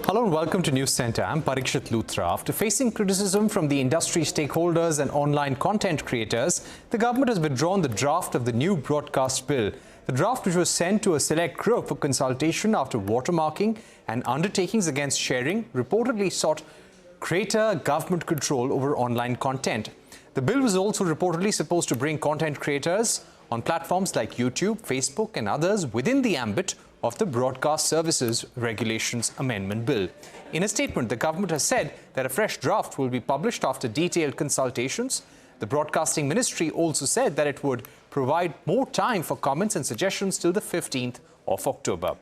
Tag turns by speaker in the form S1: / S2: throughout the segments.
S1: Hello and welcome to News Centre. I'm Parikshit Luthra. After facing criticism from the industry stakeholders and online content creators, the government has withdrawn the draft of the new broadcast bill. The draft, which was sent to a select group for consultation after watermarking and undertakings against sharing, reportedly sought greater government control over online content. The bill was also reportedly supposed to bring content creators on platforms like YouTube, Facebook and others within the ambit of the Broadcast Services Regulations Amendment Bill. In a statement, the government has said that a fresh draft will be published after detailed consultations. The Broadcasting Ministry also said that it would provide more time for comments and suggestions till the 15th of October.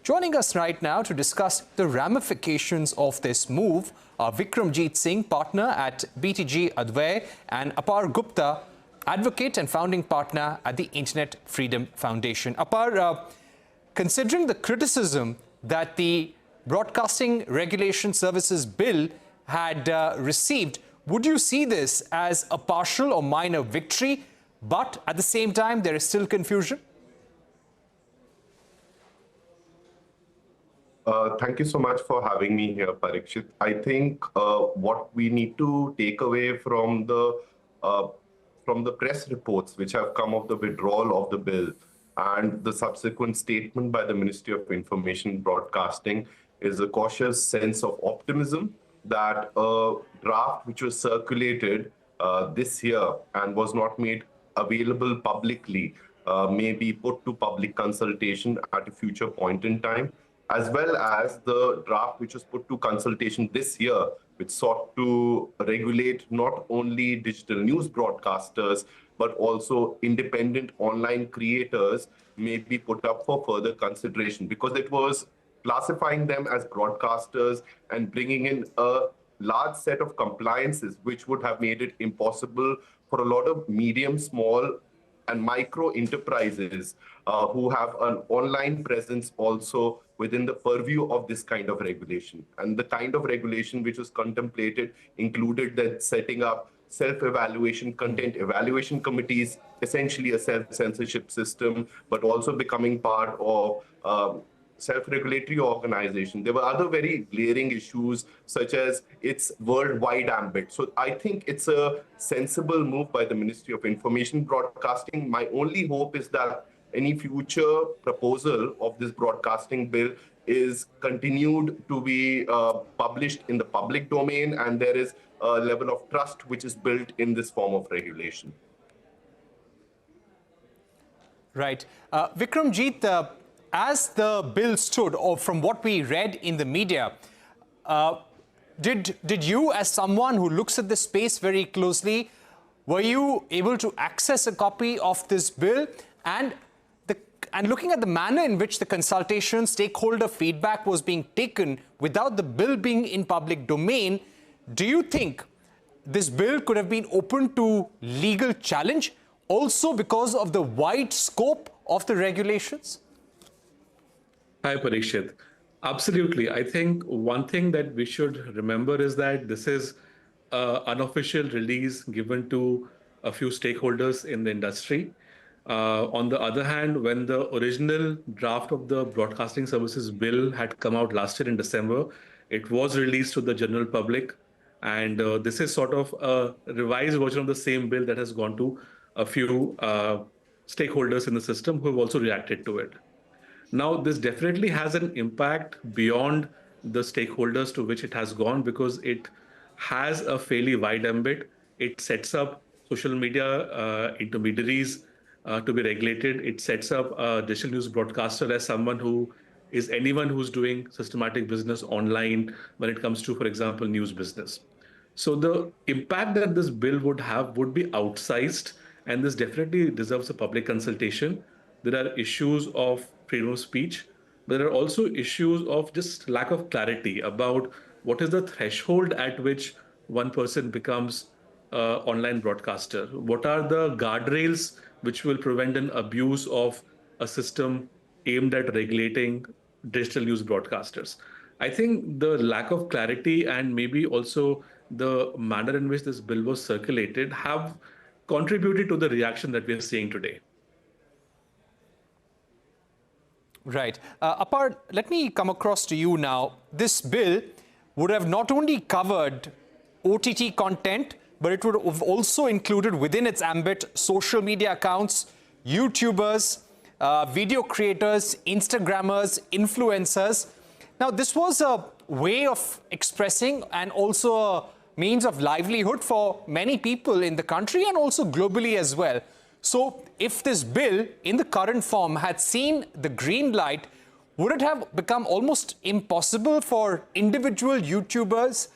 S1: Joining us right now to discuss the ramifications of this move are Vikramjit Singh, partner at BTG Advay, and Apar Gupta, advocate and founding partner at the Internet Freedom Foundation. Apar, considering the criticism that the Broadcasting Regulation Services Bill had received, would you see this as a partial or minor victory, but at the same time there is still confusion?
S2: Thank you so much for having me here, Parikshit. I think what we need to take away from the press reports which have come of the withdrawal of the bill and the subsequent statement by the Ministry of Information and Broadcasting is a cautious sense of optimism that a draft which was circulated this year and was not made available publicly may be put to public consultation at a future point in time, as well as the draft which was put to consultation this year, which sought to regulate not only digital news broadcasters, but also independent online creators may be put up for further consideration, because it was classifying them as broadcasters and bringing in a large set of compliances which would have made it impossible for a lot of medium, small and micro enterprises who have an online presence also within the purview of this kind of regulation. And the kind of regulation which was contemplated included that setting up self-evaluation, content evaluation committees, essentially a self-censorship system, but also becoming part of self-regulatory organization. There were other very glaring issues, such as its worldwide ambit. So I think it's a sensible move by the Ministry of Information Broadcasting. My only hope is that any future proposal of this broadcasting bill is continued to be published in the public domain, and there is a level of trust which is built in this form of regulation.
S1: Right. Vikramjit, as the bill stood, or from what we read in the media, did you, as someone who looks at this space very closely, were you able to access a copy of this bill? And looking at the manner in which the consultation, stakeholder feedback was being taken without the bill being in public domain, do you think this bill could have been open to legal challenge also because of the wide scope of the regulations?
S3: Hi, Parikshit. Absolutely. I think one thing that we should remember is that this is an unofficial release given to a few stakeholders in the industry. On the other hand, when the original draft of the Broadcasting Services Bill had come out last year in December, it was released to the general public. And this is sort of a revised version of the same bill that has gone to a few stakeholders in the system who have also reacted to it. Now, this definitely has an impact beyond the stakeholders to which it has gone, because it has a fairly wide ambit. It sets up social media intermediaries to be regulated. It sets up a digital news broadcaster as someone who is anyone who's doing systematic business online when it comes to, for example, news business. So the impact that this bill would have would be outsized, and this definitely deserves a public consultation. There are issues of freedom of speech, but there are also issues of just lack of clarity about what is the threshold at which one person becomes an online broadcaster. What are the guardrails which will prevent an abuse of a system aimed at regulating digital news broadcasters? I think the lack of clarity and maybe also the manner in which this bill was circulated have contributed to the reaction that we are seeing today.
S1: Right. Apart, let me come across to you now. This bill would have not only covered OTT content, but it would have also included within its ambit social media accounts, YouTubers, video creators, Instagrammers, influencers. Now, this was a way of expressing and also a means of livelihood for many people in the country and also globally as well. So, if this bill in the current form had seen the green light, would it have become almost impossible for individual YouTubers,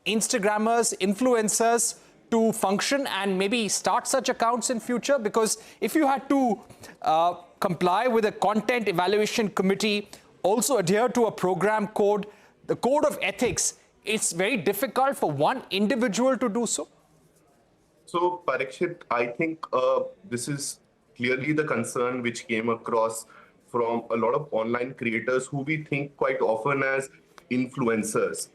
S1: Instagrammers, influencers to function and maybe start such accounts in future? Because if you had to comply with a content evaluation committee, also adhere to a program code, the code of ethics, it's very difficult for one individual to do so.
S2: So, Parikshit, I think this is clearly the concern which came across from a lot of online creators who we think quite often as influencers.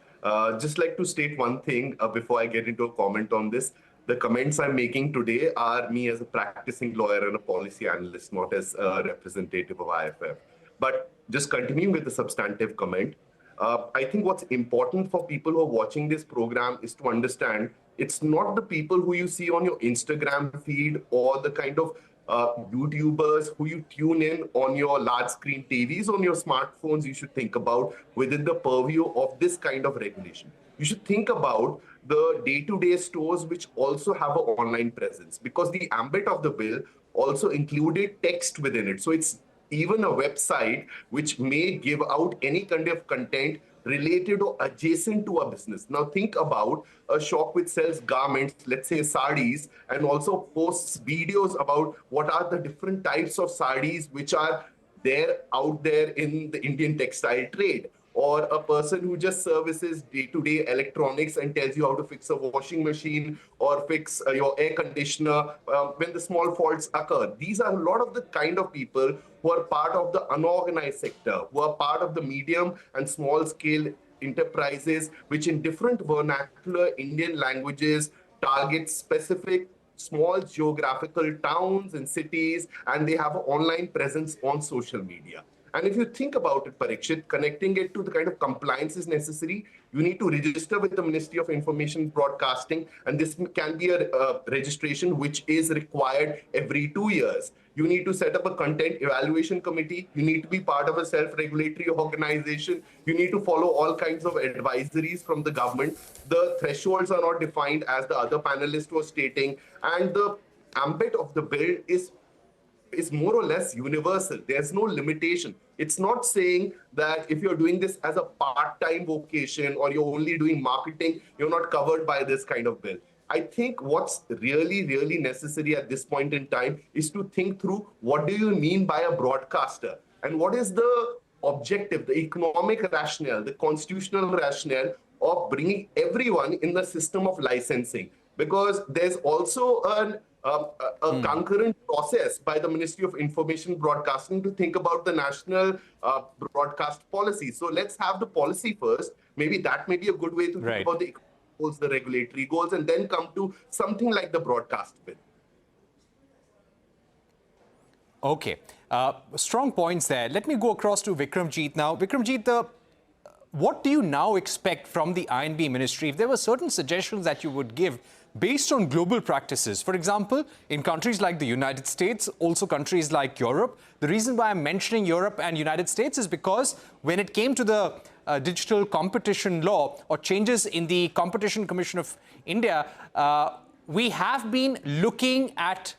S2: Just like to state one thing before I get into a comment on this. The comments I'm making today are me as a practicing lawyer and a policy analyst, not as a representative of IFF. But just continuing with the substantive comment, I think what's important for people who are watching this program is to understand it's not the people who you see on your Instagram feed or the kind of YouTubers who you tune in on your large screen TVs, on your smartphones, you should think about within the purview of this kind of regulation. You should think about the day-to-day stores which also have an online presence, because the ambit of the bill also included text within it. So it's even a website which may give out any kind of content related or adjacent to a business. Now think about a shop which sells garments, let's say sarees, and also posts videos about what are the different types of sarees which are there out there in the Indian textile trade. Or a person who just services day-to-day electronics and tells you how to fix a washing machine or fix your air conditioner when the small faults occur. These are a lot of the kind of people who are part of the unorganized sector, who are part of the medium and small-scale enterprises, which in different vernacular Indian languages target specific small geographical towns and cities, and they have an online presence on social media. And if you think about it, Parikshit, connecting it to the kind of compliance is necessary, you need to register with the Ministry of Information Broadcasting, and this can be a registration which is required every 2 years. You need to set up a content evaluation committee. You need to be part of a self-regulatory organization. You need to follow all kinds of advisories from the government. The thresholds are not defined, as the other panelist was stating, and the ambit of the bill is more or less universal. There's no limitation. It's not saying that if you're doing this as a part-time vocation or you're only doing marketing, you're not covered by this kind of bill. I think what's really, really necessary at this point in time is to think through what do you mean by a broadcaster and what is the objective, the economic rationale, the constitutional rationale of bringing everyone in the system of licensing. Because there's also a concurrent process by the Ministry of Information Broadcasting to think about the national broadcast policy. So let's have the policy first. Maybe that may be a good way to think about the goals, the regulatory goals, and then come to something like the broadcast bill.
S1: Okay. Strong points there. Let me go across to Vikramjit now. Vikramjit, what do you now expect from the INB ministry? If there were certain suggestions that you would give based on global practices, for example, in countries like the United States, also countries like Europe. The reason why I'm mentioning Europe and United States is because when it came to the digital competition law or changes in the Competition Commission of India, we have been looking at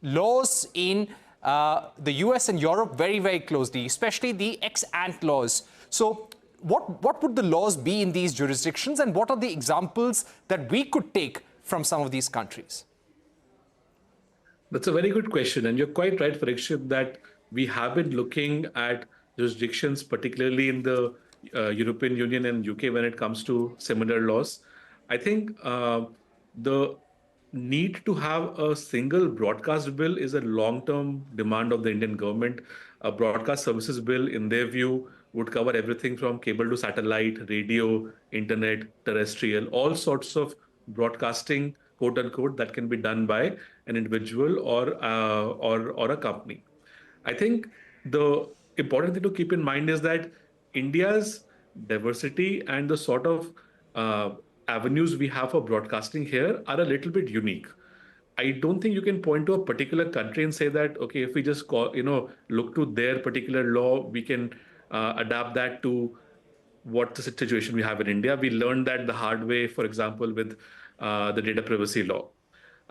S1: laws in the US and Europe very, very closely, especially the ex-ante laws. So what would the laws be in these jurisdictions, and what are the examples that we could take from some of these countries?
S3: That's a very good question. And you're quite right, Parikshit, that we have been looking at jurisdictions, particularly in the European Union and UK, when it comes to similar laws. I think the need to have a single broadcast bill is a long-term demand of the Indian government. A broadcast services bill, in their view, would cover everything from cable to satellite, radio, internet, terrestrial, all sorts of broadcasting, quote unquote, that can be done by an individual or a company. I think the important thing to keep in mind is that India's diversity and the sort of uh, avenues we have for broadcasting here are a little bit unique. I don't think you can point to a particular country and say that, okay, if we just look to their particular law, we can adapt that to what the situation we have in India. We learned that the hard way, for example, with the data privacy law.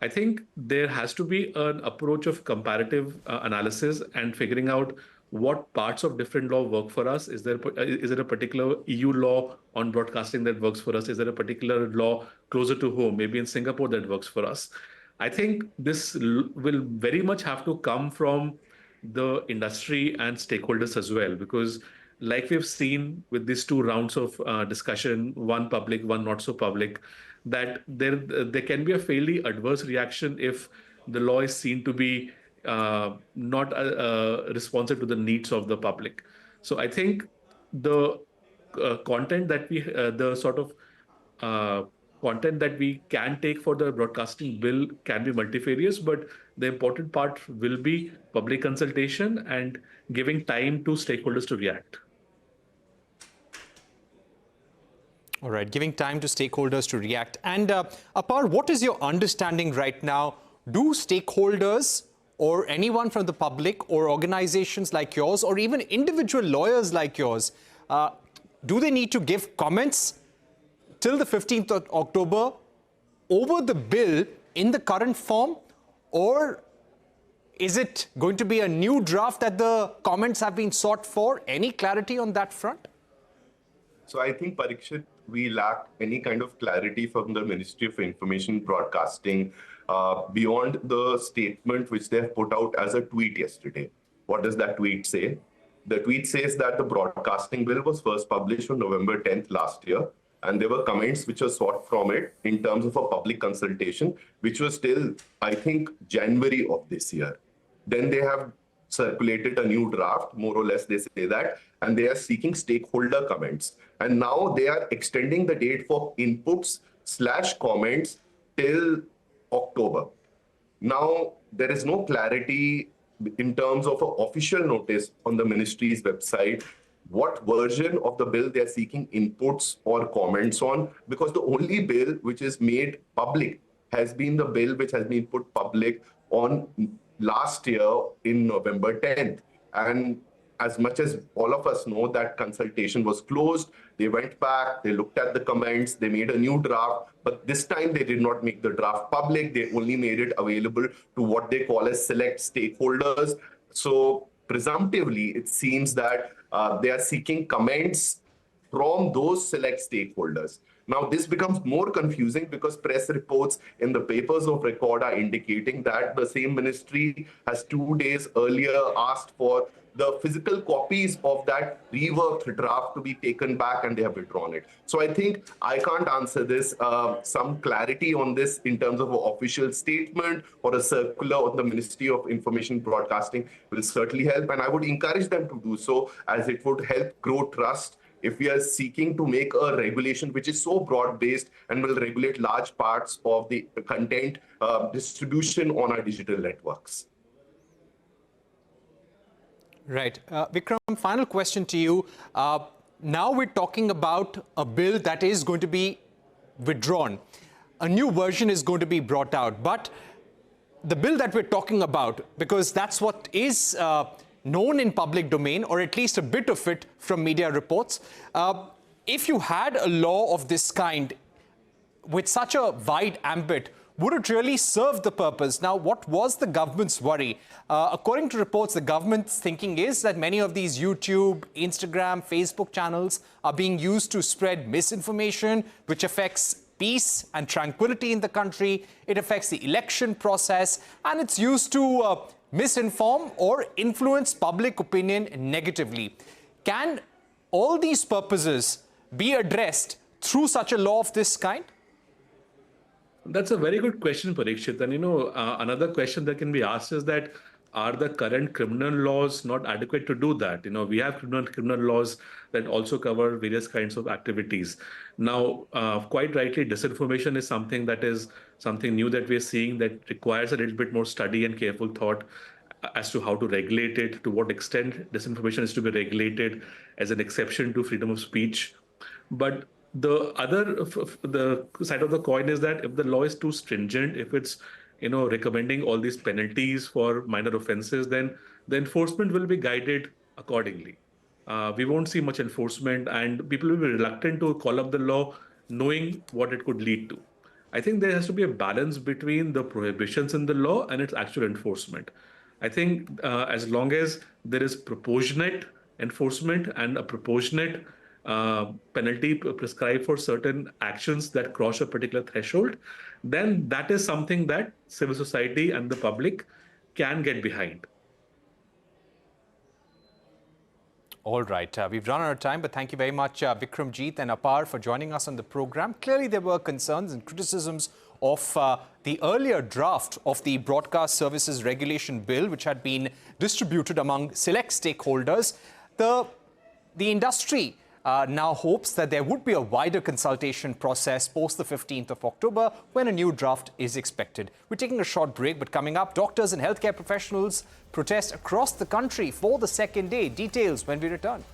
S3: I think there has to be an approach of comparative analysis and figuring out what parts of different law work for us. Is there a particular EU law on broadcasting that works for us? Is there a particular law closer to home, maybe in Singapore, that works for us? I think this will very much have to come from the industry and stakeholders as well, because like we've seen with these two rounds of discussion, one public, one not so public, that there can be a fairly adverse reaction if the law is seen to be not responsive to the needs of the public. So I think the content that the sort of uh, content that we can take for the broadcasting bill can be multifarious, but the important part will be public consultation and giving time to stakeholders to react.
S1: All right, giving time to stakeholders to react. And Apar, what is your understanding right now? Do stakeholders or anyone from the public or organizations like yours or even individual lawyers like yours, do they need to give comments till the 15th of October over the bill in the current form? Or is it going to be a new draft that the comments have been sought for? Any clarity on that front?
S2: So I think, Parikshit, we lack any kind of clarity from the Ministry of Information Broadcasting beyond the statement which they have put out as a tweet yesterday. What does that tweet say? The tweet says that the broadcasting bill was first published on November 10th last year, and there were comments which were sought from it in terms of a public consultation, which was till, I think, January of this year. Then they have circulated a new draft, more or less they say that, and they are seeking stakeholder comments. And now they are extending the date for inputs/comments till October. Now, there is no clarity in terms of an official notice on the ministry's website what version of the bill they are seeking inputs or comments on, because the only bill which is made public has been the bill which has been put public on last year in November 10th. And as much as all of us know, that consultation was closed, they went back, they looked at the comments, they made a new draft, but this time they did not make the draft public. They only made it available to what they call as select stakeholders. So presumptively, it seems that they are seeking comments from those select stakeholders. Now, this becomes more confusing because press reports in the papers of record are indicating that the same ministry has 2 days earlier asked for the physical copies of that reworked draft to be taken back, and they have withdrawn it. So I think I can't answer this. Some clarity on this in terms of an official statement or a circular on the Ministry of Information Broadcasting will certainly help. And I would encourage them to do so, as it would help grow trust if we are seeking to make a regulation which is so broad-based and will regulate large parts of the content distribution on our digital networks.
S1: Right. Vikram, final question to you. Now we're talking about a bill that is going to be withdrawn. A new version is going to be brought out. But the bill that we're talking about, because that's what is known in public domain, or at least a bit of it from media reports, if you had a law of this kind with such a wide ambit, would it really serve the purpose? Now, what was the government's worry? According to reports, the government's thinking is that many of these YouTube, Instagram, Facebook channels are being used to spread misinformation, which affects peace and tranquility in the country. It affects the election process, and it's used to misinform or influence public opinion negatively. Can all these purposes be addressed through such a law of this kind?
S3: That's a very good question, Parikshit. And another question that can be asked is that, are the current criminal laws not adequate to do that? We have criminal laws that also cover various kinds of activities. Now, quite rightly, disinformation is something new that we're seeing that requires a little bit more study and careful thought. as to how to regulate it, to what extent disinformation is to be regulated as an exception to freedom of speech. But the side of the coin is that if the law is too stringent, if it's recommending all these penalties for minor offenses, then the enforcement will be guided accordingly. We won't see much enforcement, and people will be reluctant to call up the law knowing what it could lead to. I think there has to be a balance between the prohibitions in the law and its actual enforcement. I think as long as there is proportionate enforcement and a proportionate penalty prescribed for certain actions that cross a particular threshold, then that is something that civil society and the public can get behind.
S1: All right, we've run out of time, but thank you very much, Vikramjit and Apar, for joining us on the program. Clearly, there were concerns and criticisms of the earlier draft of the Broadcast Services Regulation Bill, which had been distributed among select stakeholders. The industry now hopes that there would be a wider consultation process post the 15th of October when a new draft is expected. We're taking a short break, but coming up, doctors and healthcare professionals protest across the country for the second day. Details when we return.